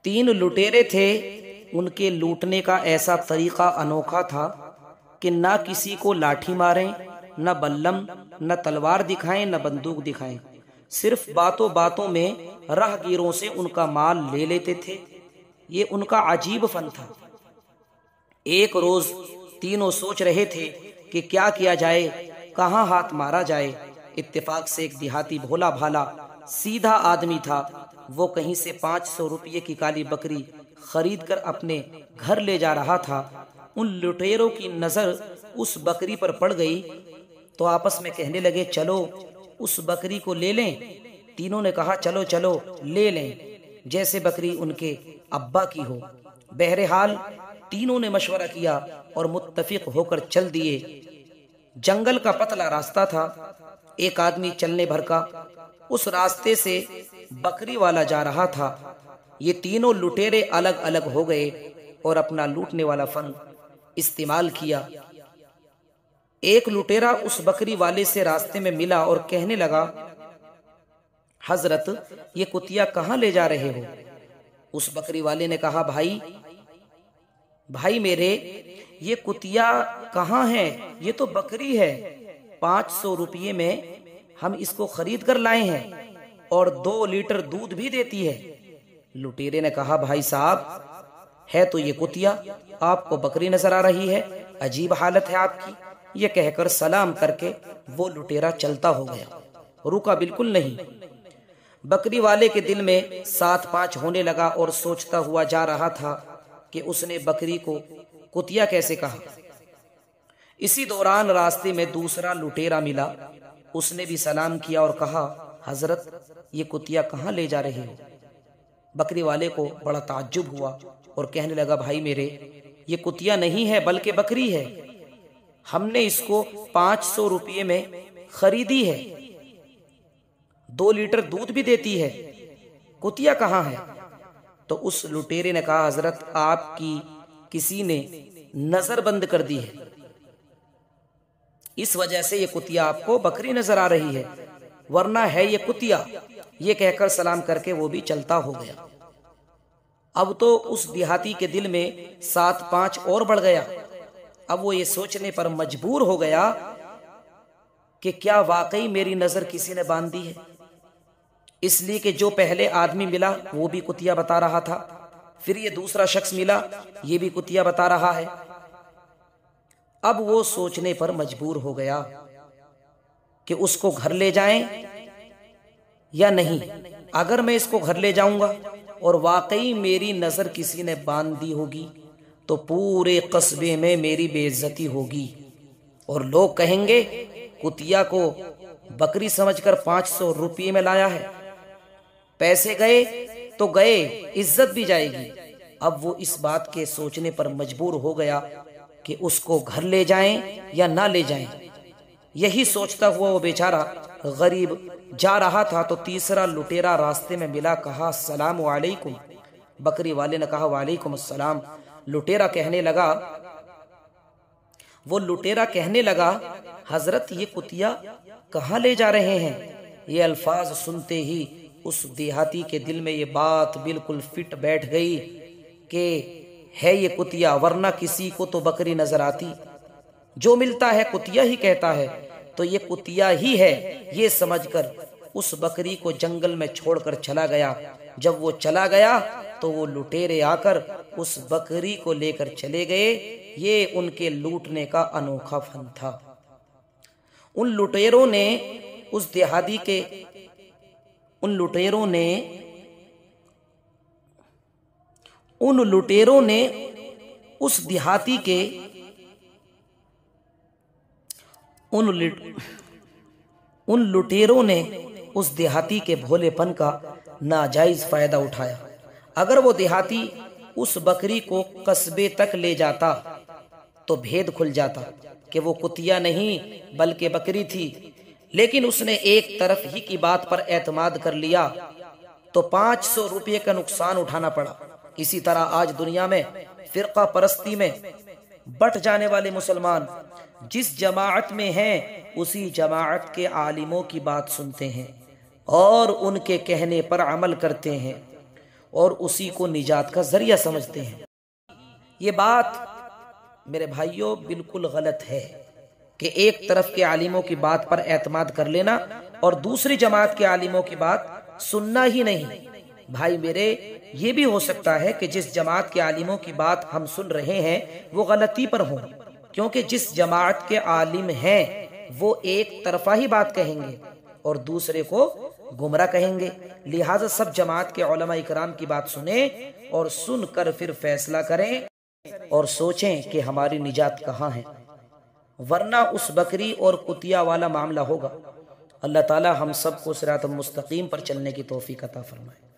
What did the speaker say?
3 لٹیرے تھے، ان کے لوٹنے کا ایسا طریقہ انوکھا تھا کہ نہ کسی کو لاٹھی ماریں، نہ بلم، نہ تلوار دکھائیں، نہ بندوق دکھائیں، صرف باتوں باتوں میں راہ گیروں سے ان کا مال لے لیتے تھے۔ یہ ان کا عجیب فن تھا۔ ایک روز تینوں سوچ رہے تھے کہ کیا کیا جائے، کہاں ہاتھ مارا جائے۔ اتفاق سے ایک دیہاتی بھولا بھالا سیدھا آدمی تھا، وہ کہیں سے 500 روپے کی کالی بکری خرید کر اپنے گھر لے جا رہا تھا۔ ان لٹیروں کی نظر اس بکری پر پڑ گئی تو آپس میں کہنے لگے، چلو اس بکری کو لے لیں۔ تینوں نے کہا، چلو چلو لے لیں، جیسے بکری ان کے ابا کی ہو۔ بہرحال تینوں نے مشورہ کیا اور متفق ہو کر چل دیے۔ جنگل کا پتلا راستہ تھا، ایک آدمی چلنے بھر کا اس راستے سے بکری والا جا رہا تھا۔ یہ تینوں لٹیرے الگ الگ ہو گئے اور اپنا لوٹنے والا فن استعمال کیا۔ ایک لٹیرا اس بکری والے سے راستے میں ملا اور کہنے لگا، حضرت یہ کتیا کہاں لے جا رہے ہو؟ اس بکری والے نے کہا، بھائی میرے، یہ کتیا کہاں ہے؟ یہ تو بکری ہے، 500 روپے میں ہم اس کو خرید کر لائے ہیں اور 2 لیٹر دودھ بھی دیتی ہے۔ لٹیرے نے کہا، بھائی صاحب، ہے تو یہ کتیا، آپ کو بکری نظر آ رہی ہے، عجیب حالت ہے آپ کی۔ یہ کہہ کر سلام کر کے وہ لٹیرا چلتا ہو گیا، رکا بالکل نہیں۔ بکری والے کے دل میں 7-5 ہونے لگا اور سوچتا ہوا جا رہا تھا کہ اس نے بکری کو کتیا کیسے کہا۔ اسی دوران راستے میں دوسرا لٹیرا ملا، اس نے بھی سلام کیا اور کہا، حضرت یہ کتیا کہاں لے جا رہے ہو؟ بکری والے کو بڑا تعجب ہوا اور کہنے لگا، بھائی میرے، یہ کتیا نہیں ہے بلکہ بکری ہے، ہم نے اس کو 500 روپے میں خریدی ہے، 2 لیٹر دودھ بھی دیتی ہے، کتیا کہاں ہے؟ تو اس لٹیرے نے کہا، حضرت آپ کی کسی نے نظر بند کر دی ہے، اس وجہ سے یہ کتیا آپ کو بکری نظر آ رہی ہے، ورنہ ہے یہ کتیا۔ یہ کہہ کر سلام کر کے وہ بھی چلتا ہو گیا۔ اب تو اس دیہاتی کے دل میں 7-5 اور بڑھ گیا۔ اب وہ یہ سوچنے پر مجبور ہو گیا کہ کیا واقعی میری نظر کسی نے باندھ دی ہے، اس لیے کہ جو پہلے آدمی ملا وہ بھی کتیا بتا رہا تھا، پھر یہ دوسرا شخص ملا، یہ بھی کتیا بتا رہا ہے۔ اب وہ سوچنے پر مجبور ہو گیا کہ اس کو گھر لے جائیں یا نہیں۔ اگر میں اس کو گھر لے جاؤں گا اور واقعی میری نظر کسی نے باندھ دی ہوگی تو پورے قصبے میں میری بے عزتی ہوگی اور لوگ کہیں گے کتیا کو بکری سمجھ کر 500 روپے میں لایا ہے، پیسے گئے تو گئے، عزت بھی جائے گی۔ اب وہ اس بات کے سوچنے پر مجبور ہو گیا کہ اس کو گھر لے جائیں یا نہ لے جائیں۔ یہی سوچتا ہوا وہ بیچارہ غریب جا رہا تھا تو تیسرا لٹیرا راستے میں ملا، کہا، السلام علیکم۔ بکری والے نے کہا، وعلیکم السلام۔ وہ لٹیرا کہنے لگا، حضرت یہ کتیا کہاں لے جا رہے ہیں؟ یہ الفاظ سنتے ہی اس دیہاتی کے دل میں یہ بات بالکل فٹ بیٹھ گئی کہ ہے یہ کتیا، ورنہ کسی کو تو بکری نظر آتی، جو ملتا ہے کتیا ہی کہتا ہے، تو یہ کتیا ہی ہے۔ یہ سمجھ کر اس بکری کو جنگل میں چھوڑ کر چلا گیا۔ جب وہ چلا گیا تو وہ لٹیرے آ کر اس بکری کو لے کر چلے گئے۔ یہ ان کے لوٹنے کا انوکھا فن تھا۔ ان لٹیروں نے اس دیہاتی کے ان لٹیروں نے اس دیہاتی کے ان لٹیروں نے اس دیہاتی کے بھولے پن کا ناجائز فائدہ اٹھایا۔ اگر وہ دیہاتی اس بکری کو قصبے تک لے جاتا تو بھید کھل جاتا کہ وہ کتیا نہیں بلکہ بکری تھی، لیکن اس نے ایک طرف ہی کی بات پر اعتماد کر لیا تو 500 روپے کا نقصان اٹھانا پڑا۔ اسی طرح آج دنیا میں فرقہ پرستی میں بٹ جانے والے مسلمان جس جماعت میں ہیں اسی جماعت کے عالموں کی بات سنتے ہیں اور ان کے کہنے پر عمل کرتے ہیں۔ اور اسی کو نجات کا ذریعہ سمجھتے ہیں۔ یہ بات میرے بھائیوں بالکل غلط ہے کہ ایک طرف کے عالموں کی بات پر اعتماد کر لینا اور دوسری جماعت کے عالموں کی بات سننا ہی نہیں۔ بھائی میرے، یہ بھی ہو سکتا ہے کہ جس جماعت کے عالموں کی بات ہم سن رہے ہیں وہ غلطی پر ہوں، کیونکہ جس جماعت کے عالم ہیں وہ ایک طرفہ ہی بات کہیں گے اور دوسرے کو گمراہ کہیں گے۔ لہٰذا سب جماعت کے علماء اکرام کی بات سنیں اور سن کر پھر فیصلہ کریں اور سوچیں کہ ہماری نجات کہاں ہے، ورنہ اس بکری اور کتیا والا معاملہ ہوگا۔ اللہ تعالی ہم سب کو صراط مستقیم پر چلنے کی توفیق عطا فرمائے۔